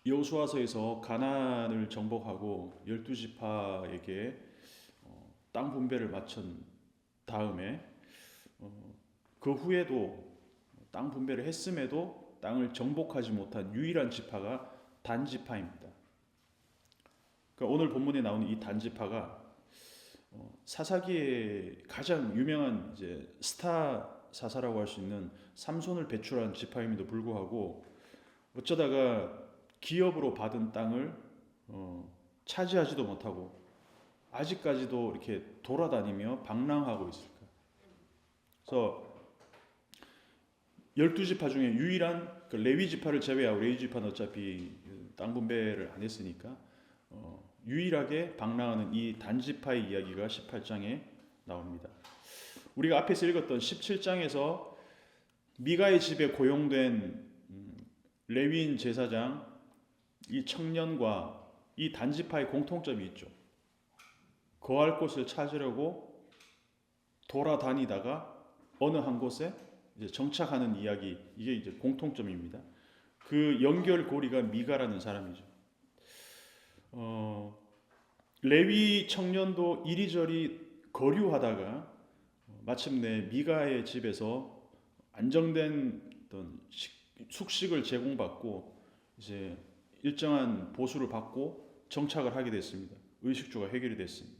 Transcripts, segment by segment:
여호수아서에서 가나안을 정복하고 12지파에게 땅 분배를 마친 다음에 그 후에도 땅 분배를 했음에도 땅을 정복하지 못한 유일한 지파가 단지파입니다. 그러니까 오늘 본문에 나오는 이 단지파가 사사기의 가장 유명한 이제 스타 사사라고 할 수 있는 삼손을 배출한 지파임에도 불구하고 어쩌다가 기업으로 받은 땅을 차지하지도 못하고 아직까지도 이렇게 돌아다니며 방랑하고 있을까? 그래서 12지파 중에 유일한 그 레위 지파를 제외하고 레위 지파는 어차피 땅 분배를 안 했으니까 유일하게 방랑하는 이 단지파의 이야기가 18장에 나옵니다. 우리가 앞에서 읽었던 17장에서 미가의 집에 고용된 레위인 제사장 이 청년과 이 단지파의 공통점이 있죠. 거할 곳을 찾으려고 돌아다니다가 어느 한 곳에 이제 정착하는 이야기, 이게 이제 공통점입니다. 그 연결고리가 미가라는 사람이죠. 레위 청년도 이리저리 거류하다가 마침내 미가의 집에서 안정된 어떤 숙식을 제공받고 이제 일정한 보수를 받고 정착을 하게 됐습니다. 의식주가 해결이 됐습니다.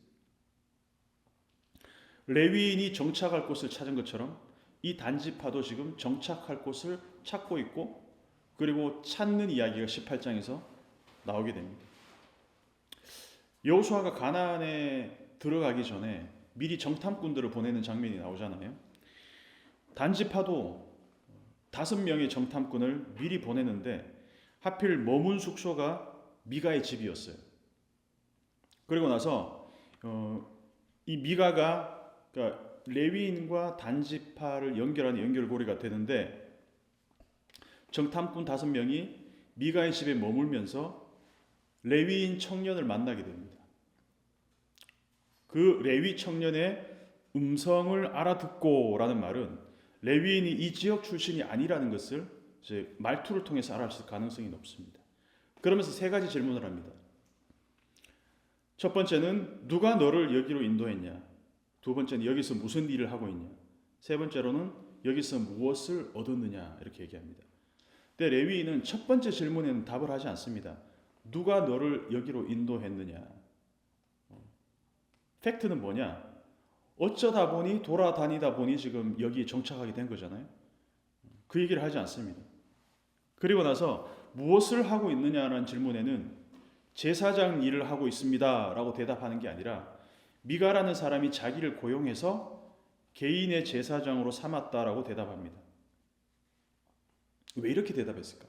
레위인이 정착할 곳을 찾은 것처럼 이 단지파도 지금 정착할 곳을 찾고 있고 그리고 찾는 이야기가 18장에서 나오게 됩니다. 여호수아가 가나안에 들어가기 전에 미리 정탐꾼들을 보내는 장면이 나오잖아요. 단지파도 5명의 정탐꾼을 미리 보내는데 하필 머문 숙소가 미가의 집이었어요. 그리고 나서 이 미가가 그러니까 레위인과 단지파를 연결하는 연결고리가 되는데 정탐꾼 5명이 미가의 집에 머물면서 레위인 청년을 만나게 됩니다. 그 레위 청년의 음성을 알아듣고라는 말은 레위인이 이 지역 출신이 아니라는 것을 이제 말투를 통해서 알았을 가능성이 높습니다. 그러면서 3가지 질문을 합니다. 첫 번째는 누가 너를 여기로 인도했냐? 두 번째는 여기서 무슨 일을 하고 있냐? 세 번째로는 여기서 무엇을 얻었느냐? 이렇게 얘기합니다. 근데 레위인은 첫 번째 질문에는 답을 하지 않습니다. 누가 너를 여기로 인도했느냐? 팩트는 뭐냐? 어쩌다 보니 돌아다니다 보니 지금 여기에 정착하게 된 거잖아요. 그 얘기를 하지 않습니다. 그리고 나서 무엇을 하고 있느냐라는 질문에는 제사장 일을 하고 있습니다 라고 대답하는 게 아니라 미가라는 사람이 자기를 고용해서 개인의 제사장으로 삼았다라고 대답합니다. 왜 이렇게 대답했을까?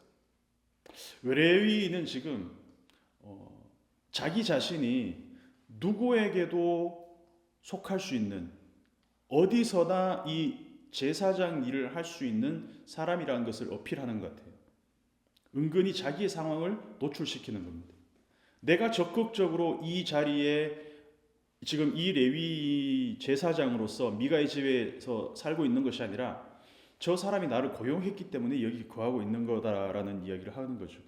레위인은 지금 자기 자신이 누구에게도 속할 수 있는 어디서나 이 제사장 일을 할 수 있는 사람이라는 것을 어필하는 것 같아요. 은근히 자기의 상황을 노출시키는 겁니다. 내가 적극적으로 이 자리에 지금 이 레위 제사장으로서 미가의 집에서 살고 있는 것이 아니라 저 사람이 나를 고용했기 때문에 여기 거하고 있는 거다라는 이야기를 하는 거죠.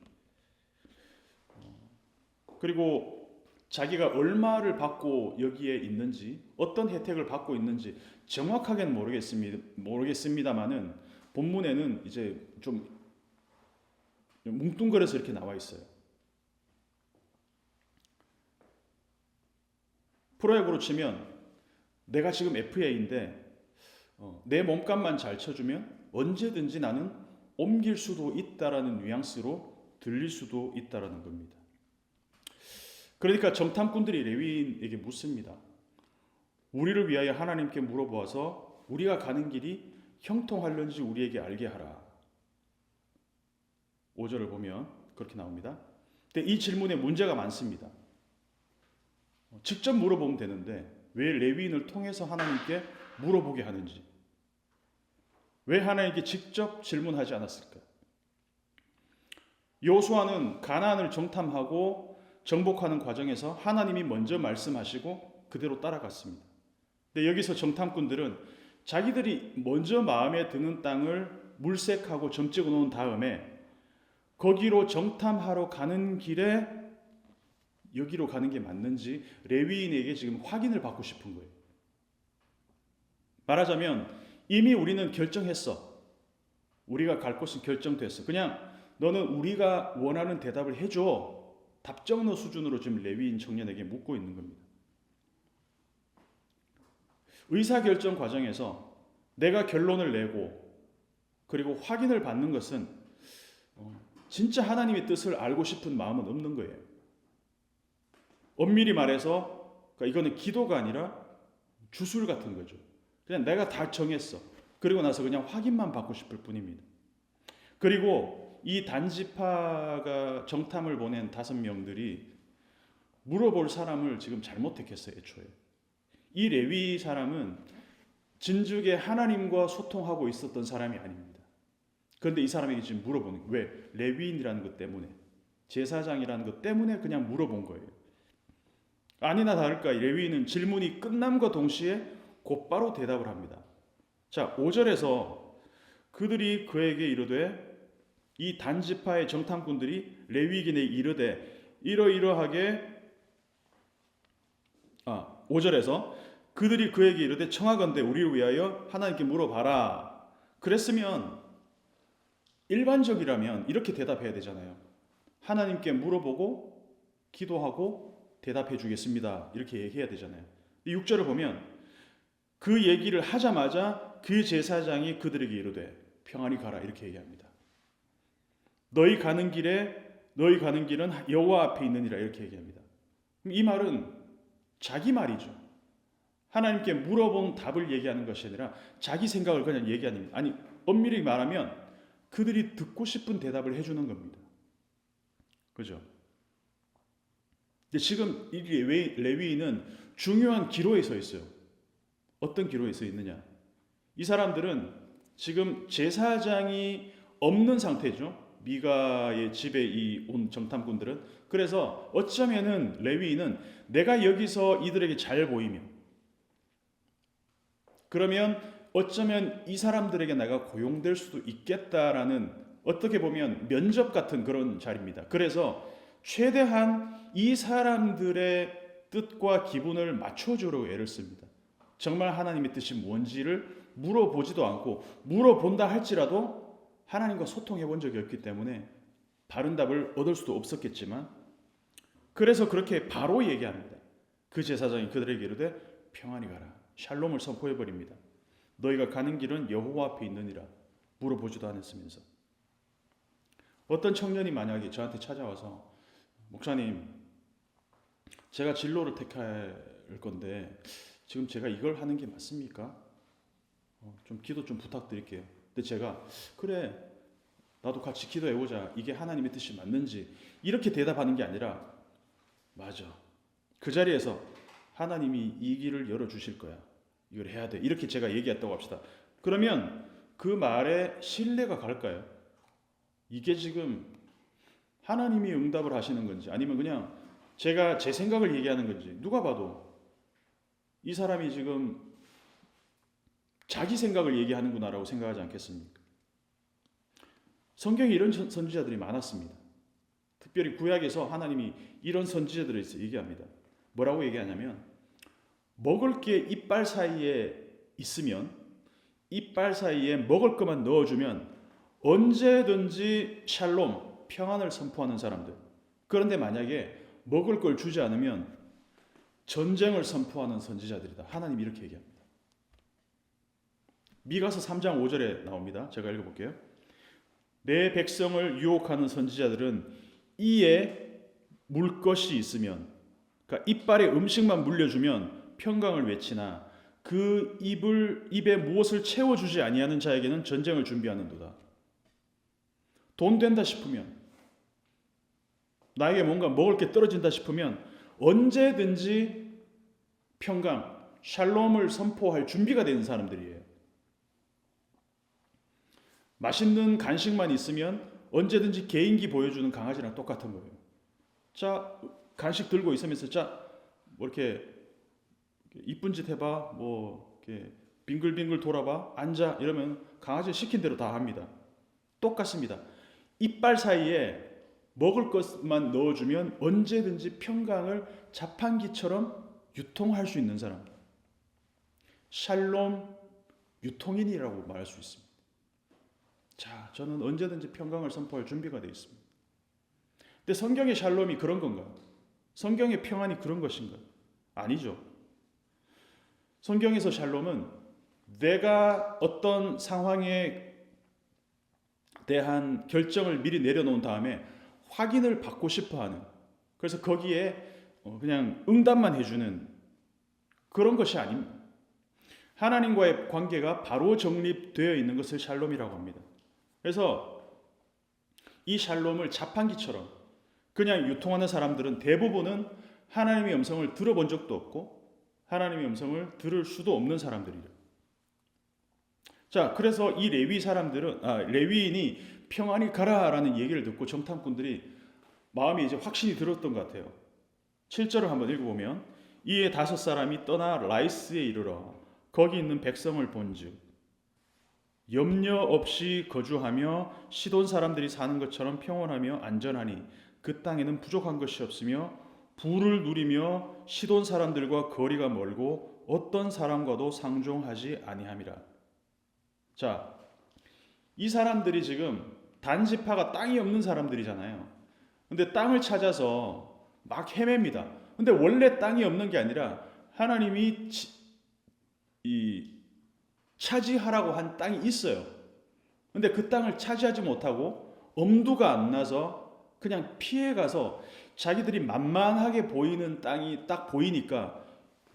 그리고 자기가 얼마를 받고 여기에 있는지 어떤 혜택을 받고 있는지 정확하게는 모르겠습니다만은 본문에는 이제 좀 뭉뚱그려서 이렇게 나와 있어요. 프로야구로 치면 내가 지금 FA인데 내 몸값만 잘 쳐주면 언제든지 나는 옮길 수도 있다라는 뉘앙스로 들릴 수도 있다라는 겁니다. 그러니까 정탐꾼들이 레위인에게 묻습니다. 우리를 위하여 하나님께 물어보아서 우리가 가는 길이 형통할는지 우리에게 알게 하라. 5절을 보면 그렇게 나옵니다. 근데 이 질문에 문제가 많습니다. 직접 물어보면 되는데 왜 레위인을 통해서 하나님께 물어보게 하는지, 왜 하나님께 직접 질문하지 않았을까? 여호수아는 가나안을 정탐하고 정복하는 과정에서 하나님이 먼저 말씀하시고 그대로 따라갔습니다. 근데 여기서 정탐꾼들은 자기들이 먼저 마음에 드는 땅을 물색하고 점 찍어 놓은 다음에 거기로 정탐하러 가는 길에 여기로 가는 게 맞는지 레위인에게 지금 확인을 받고 싶은 거예요. 말하자면 이미 우리는 결정했어. 우리가 갈 곳은 결정됐어. 그냥 너는 우리가 원하는 대답을 해줘. 답정너 수준으로 지금 레위인 청년에게 묻고 있는 겁니다. 의사결정 과정에서 내가 결론을 내고 그리고 확인을 받는 것은 진짜 하나님의 뜻을 알고 싶은 마음은 없는 거예요. 엄밀히 말해서 그러니까 이거는 기도가 아니라 주술 같은 거죠. 그냥 내가 다 정했어. 그리고 나서 그냥 확인만 받고 싶을 뿐입니다. 그리고 이 단지파가 정탐을 보낸 5명들이 물어볼 사람을 지금 잘못 택했어요. 애초에. 이 레위 사람은 진즉에 하나님과 소통하고 있었던 사람이 아닙니다. 그런데 이 사람에게 지금 물어보는 거예요. 왜? 레위인이라는 것 때문에, 제사장이라는 것 때문에 그냥 물어본 거예요. 아니나 다를까 레위인은 질문이 끝남과 동시에 곧바로 대답을 합니다. 자, 5절에서 그들이 그에게 이르되, 이 단지파의 정탐꾼들이 레위인에게 이르되 이러이러하게 5절에서 그들이 그에게 이르되 청하건대 우리를 위하여 하나님께 물어봐라. 그랬으면 일반적이라면 이렇게 대답해야 되잖아요. 하나님께 물어보고 기도하고 대답해 주겠습니다. 이렇게 얘기해야 되잖아요. 6절을 보면 그 얘기를 하자마자 그 제사장이 그들에게 이르되 평안히 가라 이렇게 얘기합니다. 너희 가는 길은 여호와 앞에 있느니라 이렇게 얘기합니다. 이 말은 자기 말이죠. 하나님께 물어본 답을 얘기하는 것이 아니라 자기 생각을 그냥 얘기하는 겁니다. 아니 엄밀히 말하면 그들이 듣고 싶은 대답을 해주는 겁니다. 그죠? 근데 지금 이 레위인은 중요한 기로에 서 있어요. 어떤 기로에 서 있느냐? 이 사람들은 지금 제사장이 없는 상태죠. 미가의 집에 이 온 정탐꾼들은. 그래서 어쩌면은 레위인은 내가 여기서 이들에게 잘 보이면, 그러면 어쩌면 이 사람들에게 내가 고용될 수도 있겠다라는 어떻게 보면 면접 같은 그런 자리입니다. 그래서 최대한 이 사람들의 뜻과 기분을 맞춰주려고 애를 씁니다. 정말 하나님의 뜻이 뭔지를 물어보지도 않고, 물어본다 할지라도 하나님과 소통해 본 적이 없기 때문에 바른 답을 얻을 수도 없었겠지만, 그래서 그렇게 바로 얘기합니다. 그 제사장이 그들에게 이르되 평안히 가라. 샬롬을 선포해 버립니다. 너희가 가는 길은 여호와 앞에 있느니라. 물어보지도 않았으면서. 어떤 청년이 만약에 저한테 찾아와서 목사님, 제가 진로를 택할 건데 지금 제가 이걸 하는 게 맞습니까? 좀 기도 좀 부탁드릴게요. 근데 제가 그래 나도 같이 기도해보자. 이게 하나님의 뜻이 맞는지 이렇게 대답하는 게 아니라 맞아. 그 자리에서 하나님이 이 길을 열어주실 거야. 이걸 해야 돼. 이렇게 제가 얘기했다고 합시다. 그러면 그 말에 신뢰가 갈까요? 이게 지금 하나님이 응답을 하시는 건지 아니면 그냥 제가 제 생각을 얘기하는 건지 누가 봐도 이 사람이 지금 자기 생각을 얘기하는구나라고 생각하지 않겠습니까? 성경에 이런 선지자들이 많았습니다. 특별히 구약에서 하나님이 이런 선지자들을 얘기합니다. 뭐라고 얘기하냐면 먹을 게 이빨 사이에 있으면 이빨 사이에 먹을 것만 넣어주면 언제든지 샬롬, 평안을 선포하는 사람들. 그런데 만약에 먹을 걸 주지 않으면 전쟁을 선포하는 선지자들이다. 하나님 이렇게 얘기합니다. 미가서 3장 5절에 나옵니다. 제가 읽어볼게요. 내 백성을 유혹하는 선지자들은 이에 물 것이 있으면, 그러니까 이빨에 음식만 물려주면 평강을 외치나 그 입에 무엇을 채워주지 아니하는 자에게는 전쟁을 준비하는도다. 돈 된다 싶으면, 나에게 뭔가 먹을 게 떨어진다 싶으면 언제든지 평강, 샬롬을 선포할 준비가 되는 사람들이에요. 맛있는 간식만 있으면 언제든지 개인기 보여주는 강아지랑 똑같은 거예요. 자, 간식 들고 있으면서 뭐 이렇게 이쁜 짓 해봐, 뭐 이렇게 빙글빙글 돌아봐, 앉아 이러면 강아지 시킨 대로 다 합니다. 똑같습니다. 이빨 사이에 먹을 것만 넣어주면 언제든지 평강을 자판기처럼 유통할 수 있는 사람. 샬롬 유통인이라고 말할 수 있습니다. 자, 저는 언제든지 평강을 선포할 준비가 되어 있습니다. 근데 성경의 샬롬이 그런 건가? 성경의 평안이 그런 것인가? 아니죠. 성경에서 샬롬은 내가 어떤 상황에 대한 결정을 미리 내려놓은 다음에 확인을 받고 싶어하는, 그래서 거기에 그냥 응답만 해주는 그런 것이 아닙니다. 하나님과의 관계가 바로 정립되어 있는 것을 샬롬이라고 합니다. 그래서 이 샬롬을 자판기처럼 그냥 유통하는 사람들은 대부분은 하나님의 음성을 들어본 적도 없고 하나님의 음성을 들을 수도 없는 사람들이에요. 자, 그래서 이 레위인이 평안히 가라라는 얘기를 듣고 정탐꾼들이 마음이 이제 확신이 들었던 것 같아요. 7절을 한번 읽어보면 이에 5사람이 떠나 라이스에 이르러 거기 있는 백성을 본즉 염려 없이 거주하며 시돈 사람들이 사는 것처럼 평온하며 안전하니 그 땅에는 부족한 것이 없으며 부를 누리며 시돈 사람들과 거리가 멀고 어떤 사람과도 상종하지 아니함이라. 자, 이 사람들이 지금 단지파가 땅이 없는 사람들이잖아요. 근데 땅을 찾아서 막 헤맵니다. 근데 원래 땅이 없는 게 아니라 하나님이 차지하라고 한 땅이 있어요. 근데 그 땅을 차지하지 못하고 엄두가 안 나서 그냥 피해가서 자기들이 만만하게 보이는 땅이 딱 보이니까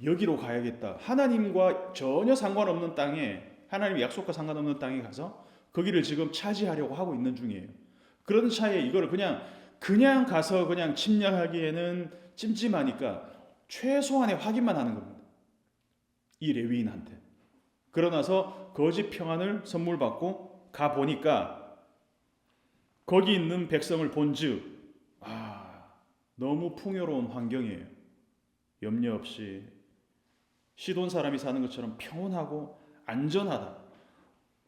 여기로 가야겠다. 하나님과 전혀 상관없는 땅에, 하나님의 약속과 상관없는 땅에 가서 거기를 지금 차지하려고 하고 있는 중이에요. 그런 차에 이거를 그냥 가서 그냥 침략하기에는 찜찜하니까 최소한의 확인만 하는 겁니다. 이 레위인한테. 그러나서 거짓 평안을 선물 받고 가 보니까 거기 있는 백성을 본즉 너무 풍요로운 환경이에요. 염려 없이 시돈 사람이 사는 것처럼 평온하고 안전하다.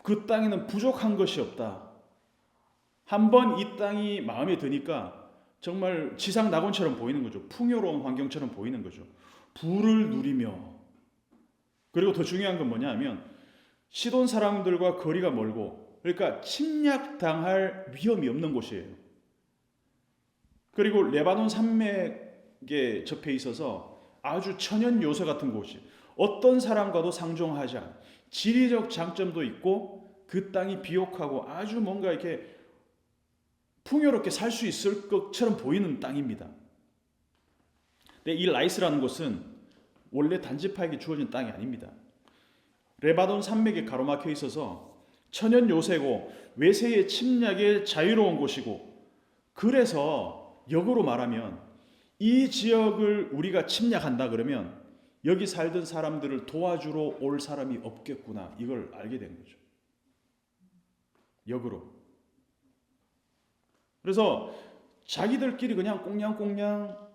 그 땅에는 부족한 것이 없다. 한번 이 땅이 마음에 드니까 정말 지상 낙원처럼 보이는 거죠. 풍요로운 환경처럼 보이는 거죠. 부를 누리며, 그리고 더 중요한 건 뭐냐면 시돈 사람들과 거리가 멀고, 그러니까 침략당할 위험이 없는 곳이에요. 그리고 레바논 산맥에 접해 있어서 아주 천연 요새 같은 곳이, 어떤 사람과도 상종하지 않은 지리적 장점도 있고 그 땅이 비옥하고 아주 뭔가 이렇게 풍요롭게 살 수 있을 것처럼 보이는 땅입니다. 근데 이 라이스라는 곳은 원래 단지파에게 주어진 땅이 아닙니다. 레바논 산맥에 가로막혀 있어서 천연 요새고 외세의 침략에 자유로운 곳이고, 그래서 역으로 말하면 이 지역을 우리가 침략한다 그러면 여기 살던 사람들을 도와주러 올 사람이 없겠구나, 이걸 알게 된 거죠. 역으로. 그래서 자기들끼리 그냥 꽁냥꽁냥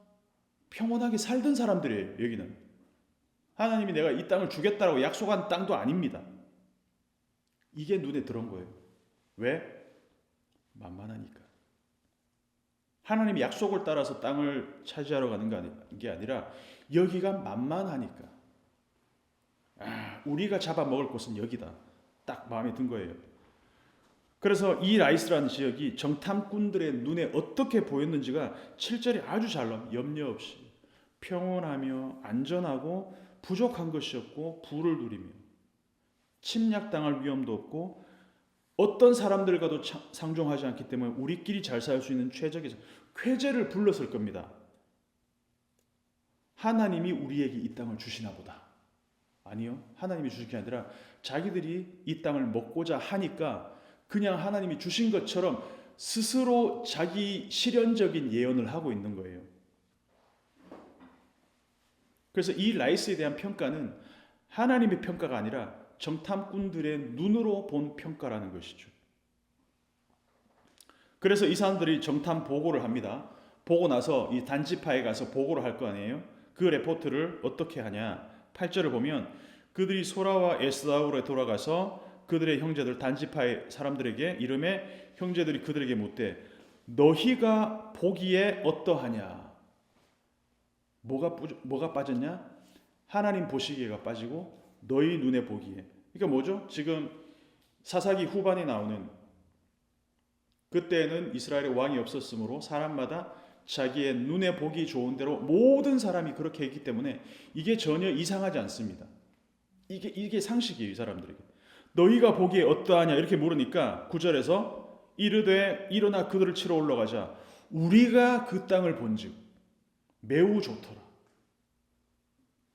평온하게 살던 사람들이에요. 여기는 하나님이 내가 이 땅을 주겠다라고 약속한 땅도 아닙니다. 이게 눈에 들어온 거예요. 왜? 만만하니까. 하나님이 약속을 따라서 땅을 차지하러 가는 게 아니라 여기가 만만하니까. 우리가 잡아먹을 곳은 여기다. 딱 마음에 든 거예요. 그래서 이 라이스라는 지역이 정탐꾼들의 눈에 어떻게 보였는지가 7절에 아주 잘 나와요. 염려 없이 평온하며 안전하고 부족한 것이 없고 부를 누리며 침략당할 위험도 없고 어떤 사람들과도 상종하지 않기 때문에 우리끼리 잘 살 수 있는 최적의 쾌재를 불렀을 겁니다. 하나님이 우리에게 이 땅을 주시나 보다. 아니요. 하나님이 주실 게 아니라 자기들이 이 땅을 먹고자 하니까 그냥 하나님이 주신 것처럼 스스로 자기 실현적인 예언을 하고 있는 거예요. 그래서 이 라이스에 대한 평가는 하나님의 평가가 아니라 정탐꾼들의 눈으로 본 평가라는 것이죠. 그래서 이 사람들이 정탐 보고를 합니다. 보고 나서 이 단지파에 가서 보고를 할 거 아니에요. 그 레포트를 어떻게 하냐. 8절을 보면 그들이 소라와 에스다울에 돌아가서 그들의 형제들 단지파의 사람들에게 이름에 형제들이 그들에게 묻되 너희가 보기에 어떠하냐? 뭐가 빠졌냐? 하나님 보시기에가 빠지고 너희 눈에 보기에. 그러니까 뭐죠? 지금 사사기 후반에 나오는 그때는 이스라엘의 왕이 없었으므로 사람마다 자기의 눈에 보기 좋은 대로 모든 사람이 그렇게 했기 때문에 이게 전혀 이상하지 않습니다. 이게 상식이에요, 이 사람들에게. 너희가 보기에 어떠하냐 이렇게 물으니까 9절에서 이르되 일어나 그들을 치러 올라가자 우리가 그 땅을 본즉 매우 좋더라.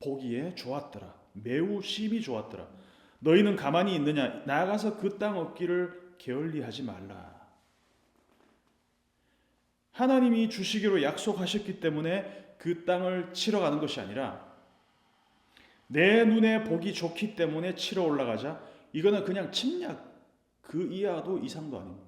보기에 좋았더라. 매우 심히 좋았더라. 너희는 가만히 있느냐? 나가서 그 땅 얻기를 게을리하지 말라. 하나님이 주시기로 약속하셨기 때문에 그 땅을 치러 가는 것이 아니라 내 눈에 보기 좋기 때문에 치러 올라가자. 이거는 그냥 침략 그 이하도 이상도 아닙니다.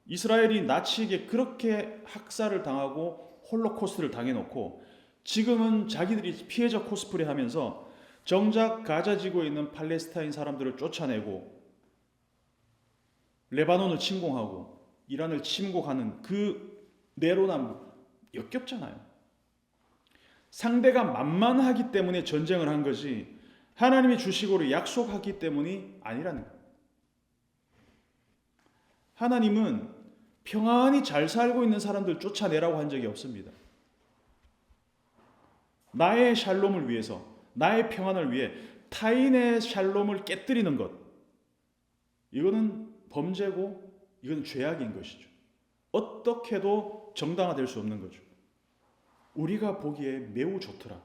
이스라엘이 나치에게 그렇게 학살을 당하고 홀로코스트를 당해놓고 지금은 자기들이 피해자 코스프레 하면서 정작 가자 지구에 있는 팔레스타인 사람들을 쫓아내고 레바논을 침공하고 이란을 침공하는 그 내로남불 역겹잖아요. 상대가 만만하기 때문에 전쟁을 한 거지 하나님이 주시고로 약속하기 때문이 아니라는 거예요. 하나님은 평안히 잘 살고 있는 사람들 쫓아내라고 한 적이 없습니다. 나의 샬롬을 위해서, 나의 평안을 위해 타인의 샬롬을 깨뜨리는 것, 이거는 범죄고 이건 죄악인 것이죠. 어떻게도 정당화될 수 없는 거죠. 우리가 보기에 매우 좋더라.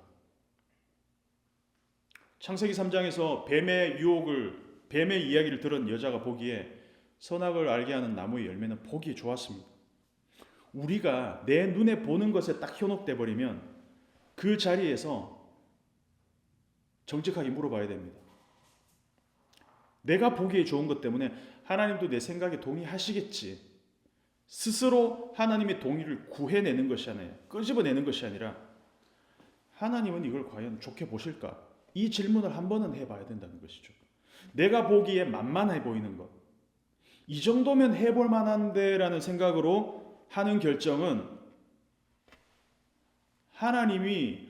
창세기 3장에서 뱀의 이야기를 들은 여자가 보기에 선악을 알게 하는 나무의 열매는 보기에 좋았습니다. 우리가 내 눈에 보는 것에 딱 현혹돼 버리면 그 자리에서 정직하게 물어봐야 됩니다. 내가 보기에 좋은 것 때문에 하나님도 내 생각에 동의하시겠지. 스스로 하나님의 동의를 구해내는 것이 아니라 끄집어내는 것이 아니라 하나님은 이걸 과연 좋게 보실까? 이 질문을 한 번은 해봐야 된다는 것이죠. 내가 보기에 만만해 보이는 것, 이 정도면 해볼 만한데 라는 생각으로 하는 결정은 하나님이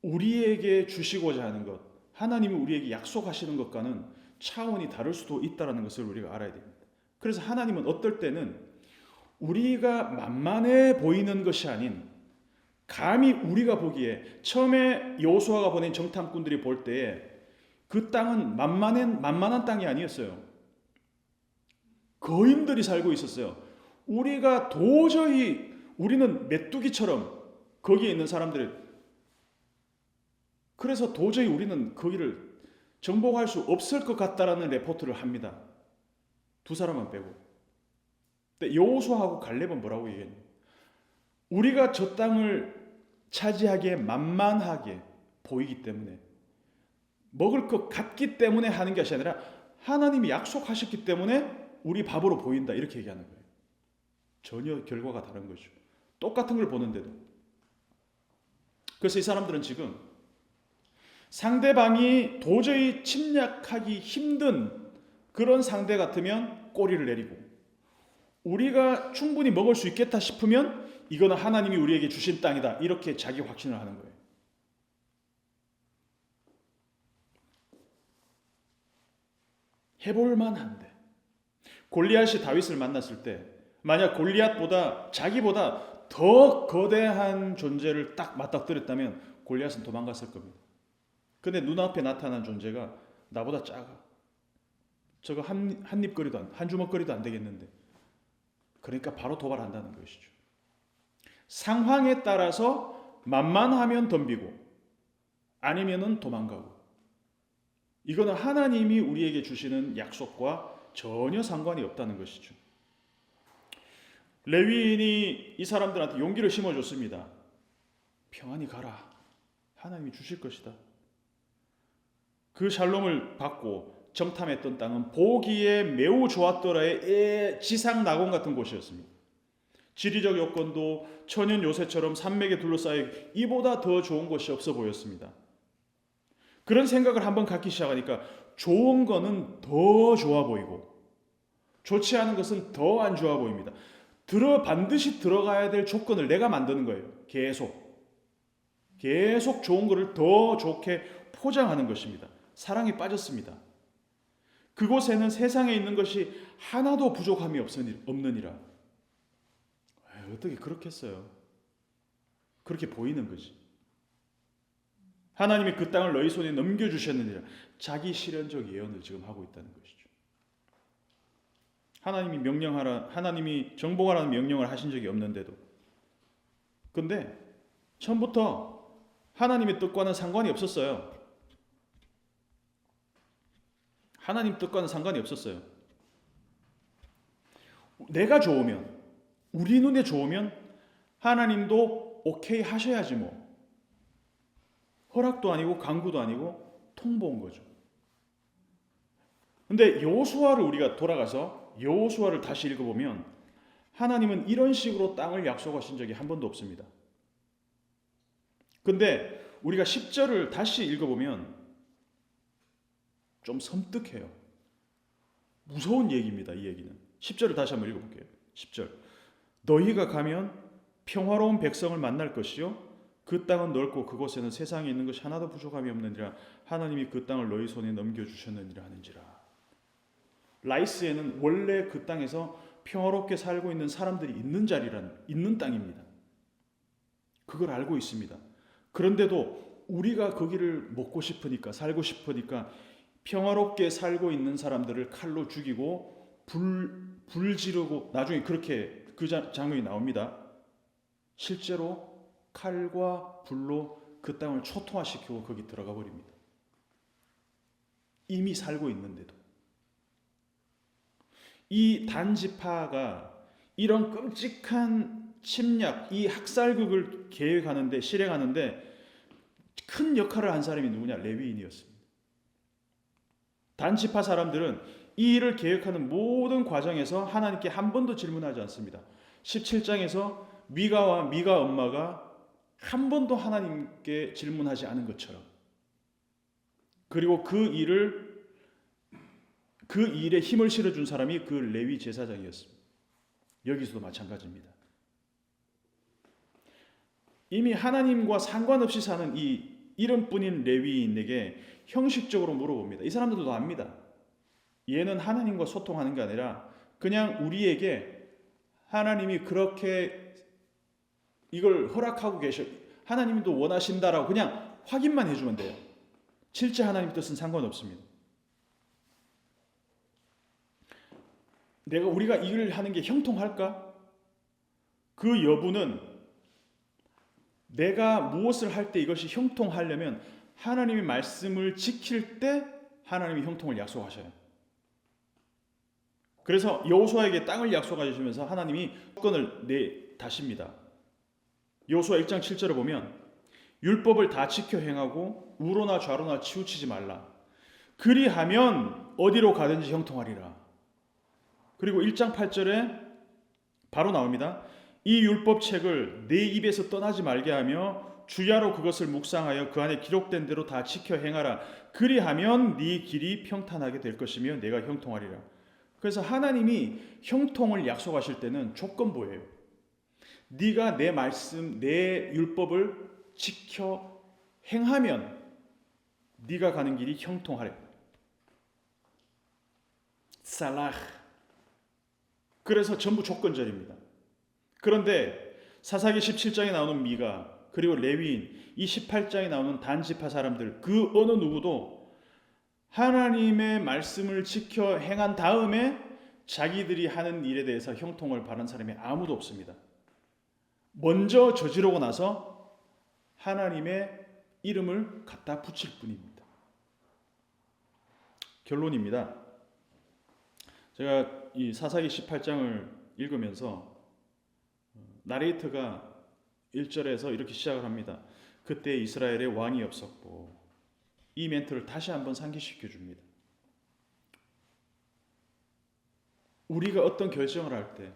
우리에게 주시고자 하는 것, 하나님이 우리에게 약속하시는 것과는 차원이 다를 수도 있다는 것을 우리가 알아야 됩니다. 그래서 하나님은 어떨 때는 우리가 만만해 보이는 것이 아닌 감히 우리가 보기에 처음에 여호수아가 보낸 정탐꾼들이 볼 때에 그 땅은 만만한 땅이 아니었어요. 거인들이 살고 있었어요. 우리는 메뚜기처럼 거기에 있는 사람들을 그래서 도저히 우리는 거기를 정복할 수 없을 것 같다라는 레포트를 합니다. 두 사람만 빼고. 근데 여호수아하고 갈렙은 뭐라고 얘기했냐? 우리가 저 땅을 차지하기에 만만하게 보이기 때문에 먹을 것 같기 때문에 하는 것이 아니라 하나님이 약속하셨기 때문에 우리 밥으로 보인다 이렇게 얘기하는 거예요. 전혀 결과가 다른 거죠. 똑같은 걸 보는데도. 그래서 이 사람들은 지금 상대방이 도저히 침략하기 힘든 그런 상대 같으면 꼬리를 내리고 우리가 충분히 먹을 수 있겠다 싶으면 이거는 하나님이 우리에게 주신 땅이다 이렇게 자기 확신을 하는 거예요. 해볼 만한데 골리앗이 다윗을 만났을 때 만약 골리앗보다 자기보다 더 거대한 존재를 딱 맞닥뜨렸다면 골리앗은 도망갔을 겁니다. 근데 눈앞에 나타난 존재가 나보다 작아. 저거 한 입거리도 한 주먹거리도 안 되겠는데. 그러니까 바로 도발한다는 것이죠. 상황에 따라서 만만하면 덤비고 아니면은 도망가고. 이거는 하나님이 우리에게 주시는 약속과 전혀 상관이 없다는 것이죠. 레위인이 이 사람들한테 용기를 심어줬습니다. 평안히 가라. 하나님이 주실 것이다. 그 샬롬을 받고 정탐했던 땅은 보기에 매우 좋았더라의 지상 낙원 같은 곳이었습니다. 지리적 여건도 천연 요새처럼 산맥에 둘러싸여 이보다 더 좋은 곳이 없어 보였습니다. 그런 생각을 한번 갖기 시작하니까 좋은 거는 더 좋아 보이고 좋지 않은 것은 더 안 좋아 보입니다. 반드시 들어가야 될 조건을 내가 만드는 거예요. 계속 좋은 거를 더 좋게 포장하는 것입니다. 사랑에 빠졌습니다. 그곳에는 세상에 있는 것이 하나도 부족함이 없느니라. 어떻게 그렇겠어요? 그렇게 보이는 거지. 하나님이 그 땅을 너희 손에 넘겨주셨느니라. 자기 실현적 예언을 지금 하고 있다는 것이죠. 하나님이 정복하라는 명령을 하신 적이 없는데도. 근데 처음부터 하나님의 뜻과는 상관이 없었어요. 하나님 뜻과는 상관이 없었어요. 내가 좋으면, 우리 눈에 좋으면 하나님도 오케이 하셔야지 뭐. 허락도 아니고 강구도 아니고 통보인 거죠. 근데 여호수아를 우리가 돌아가서 여호수아를 다시 읽어보면 하나님은 이런 식으로 땅을 약속하신 적이 한 번도 없습니다. 근데 우리가 10절을 다시 읽어보면 좀 섬뜩해요. 무서운 얘기입니다. 이 얘기는. 10절을 다시 한번 읽어볼게요. 10절. 너희가 가면 평화로운 백성을 만날 것이요 그 땅은 넓고 그곳에는 세상에 있는 것이 하나도 부족함이 없느니라. 하나님이 그 땅을 너희 손에 넘겨주셨느니라 하는지라. 라이스에는 원래 그 땅에서 평화롭게 살고 있는 사람들이 있는 땅입니다. 그걸 알고 있습니다. 그런데도 우리가 거기를 먹고 싶으니까, 살고 싶으니까 평화롭게 살고 있는 사람들을 칼로 죽이고 불 지르고, 나중에 그렇게 그 장면이 나옵니다. 실제로 칼과 불로 그 땅을 초토화시키고 거기 들어가 버립니다. 이미 살고 있는데도. 이 단지파가 이런 끔찍한 침략, 이 학살극을 계획하는데, 실행하는데 큰 역할을 한 사람이 누구냐? 레위인이었습니다. 단지파 사람들은 이 일을 계획하는 모든 과정에서 하나님께 한 번도 질문하지 않습니다. 17장에서 미가와 미가 엄마가 한 번도 하나님께 질문하지 않은 것처럼. 그리고 그 일에 힘을 실어준 사람이 그 레위 제사장이었습니다. 여기서도 마찬가지입니다. 이미 하나님과 상관없이 사는 이 이름뿐인 레위인에게 형식적으로 물어봅니다. 이 사람들도 압니다. 얘는 하나님과 소통하는 게 아니라 그냥 우리에게 하나님이 그렇게 이걸 허락하고 계셔, 하나님도 원하신다라고 그냥 확인만 해주면 돼요. 실제 하나님 뜻은 상관없습니다. 우리가 이 일을 하는 게 형통할까? 그 여부는 내가 무엇을 할 때 이것이 형통하려면 하나님의 말씀을 지킬 때 하나님이 형통을 약속하셔요. 그래서 여호수아에게 땅을 약속하시면서 하나님이 조건을 내다십니다. 여호수아 1장 7절을 보면 율법을 다 지켜 행하고 우로나 좌로나 치우치지 말라. 그리하면 어디로 가든지 형통하리라. 그리고 1장 8절에 바로 나옵니다. 이 율법책을 내 입에서 떠나지 말게 하며 주야로 그것을 묵상하여 그 안에 기록된 대로 다 지켜 행하라. 그리하면 네 길이 평탄하게 될 것이며 내가 형통하리라. 그래서 하나님이 형통을 약속하실 때는 조건부예요. 네가 내 말씀, 내 율법을 지켜 행하면 네가 가는 길이 형통하래. 살라흐. 그래서 전부 조건절입니다. 그런데 사사기 17장에 나오는 미가, 그리고 레위인, 이 18장에 나오는 단지파 사람들, 그 어느 누구도 하나님의 말씀을 지켜 행한 다음에 자기들이 하는 일에 대해서 형통을 바란 사람이 아무도 없습니다. 먼저 저지르고 나서 하나님의 이름을 갖다 붙일 뿐입니다. 결론입니다. 제가 이 사사기 18장을 읽으면서 나레이터가 1절에서 이렇게 시작을 합니다. 그때 이스라엘에 왕이 없었고, 이 멘트를 다시 한번 상기시켜 줍니다. 우리가 어떤 결정을 할 때,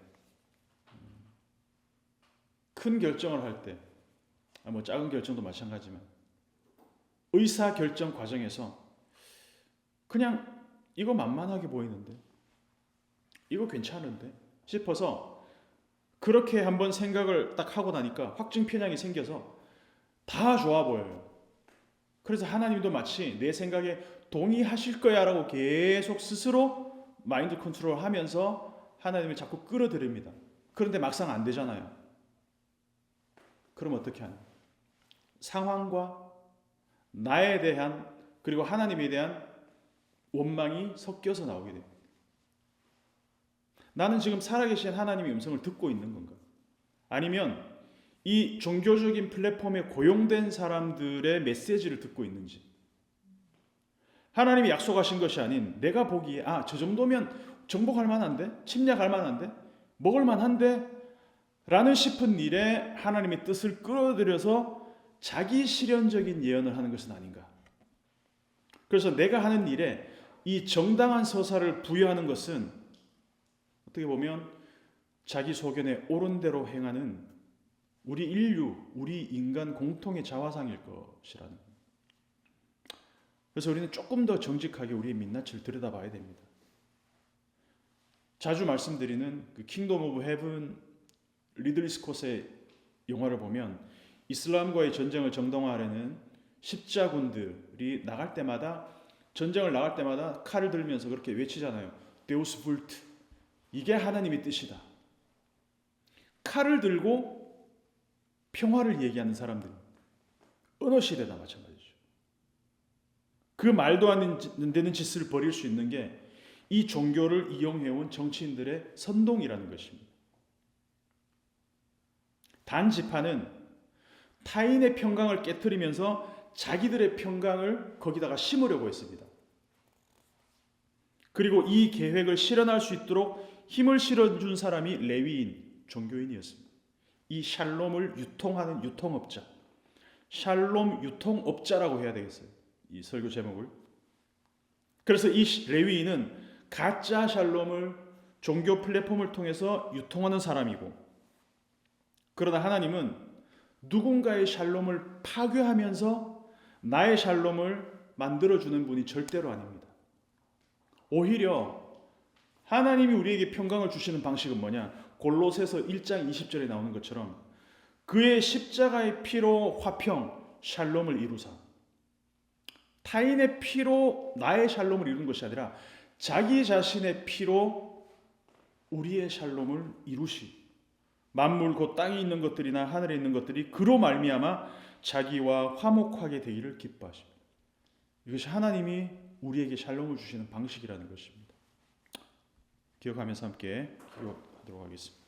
큰 결정을 할 때, 작은 결정도 마찬가지지만 의사결정 과정에서 그냥 이거 만만하게 보이는데, 이거 괜찮은데 싶어서 그렇게 한번 생각을 딱 하고 나니까 확증 편향이 생겨서 다 좋아 보여요. 그래서 하나님도 마치 내 생각에 동의하실 거야 라고 계속 스스로 마인드 컨트롤 하면서 하나님을 자꾸 끌어들입니다. 그런데 막상 안 되잖아요. 그럼 어떻게 하냐? 상황과 나에 대한 그리고 하나님에 대한 원망이 섞여서 나오게 됩니다. 나는 지금 살아계신 하나님의 음성을 듣고 있는 건가? 아니면 이 종교적인 플랫폼에 고용된 사람들의 메시지를 듣고 있는지, 하나님이 약속하신 것이 아닌 내가 보기에 저 정도면 정복할 만한데, 침략할 만한데, 먹을 만한데 라는 싶은 일에 하나님의 뜻을 끌어들여서 자기 실현적인 예언을 하는 것은 아닌가. 그래서 내가 하는 일에 이 정당한 서사를 부여하는 것은 어떻게 보면 자기 소견에 옳은 대로 행하는 우리 인류, 우리 인간 공통의 자화상일 것이라는 겁니다. 그래서 우리는 조금 더 정직하게 우리의 민낯을 들여다봐야 됩니다. 자주 말씀드리는 그 킹덤 오브 헤븐 리들리 스콧의 영화를 보면 이슬람과의 전쟁을 정당화하려는 십자군들이 나갈 때마다, 전쟁을 나갈 때마다 칼을 들면서 그렇게 외치잖아요. 데우스 불트. 이게 하나님의 뜻이다. 칼을 들고 평화를 얘기하는 사람들, 어느 시대나 마찬가지죠. 그 말도 안 되는 짓을 벌일 수 있는 게 이 종교를 이용해온 정치인들의 선동이라는 것입니다. 단지파는 타인의 평강을 깨트리면서 자기들의 평강을 거기다가 심으려고 했습니다. 그리고 이 계획을 실현할 수 있도록 힘을 실어준 사람이 레위인, 종교인이었습니다. 이 샬롬을 유통하는 유통업자, 샬롬 유통업자라고 해야 되겠어요. 이 설교 제목을. 그래서 이 레위인은 가짜 샬롬을 종교 플랫폼을 통해서 유통하는 사람이고, 그러나 하나님은 누군가의 샬롬을 파괴하면서 나의 샬롬을 만들어주는 분이 절대로 아닙니다. 오히려 하나님이 우리에게 평강을 주시는 방식은 뭐냐? 골로새서 1장 20절에 나오는 것처럼 그의 십자가의 피로 화평, 샬롬을 이루사. 타인의 피로 나의 샬롬을 이루는 것이 아니라 자기 자신의 피로 우리의 샬롬을 이루시. 만물 곧 땅에 있는 것들이나 하늘에 있는 것들이 그로 말미암아 자기와 화목하게 되기를 기뻐하십니다. 이것이 하나님이 우리에게 샬롬을 주시는 방식이라는 것입니다. 기억하면서 함께 기도하도록 하겠습니다.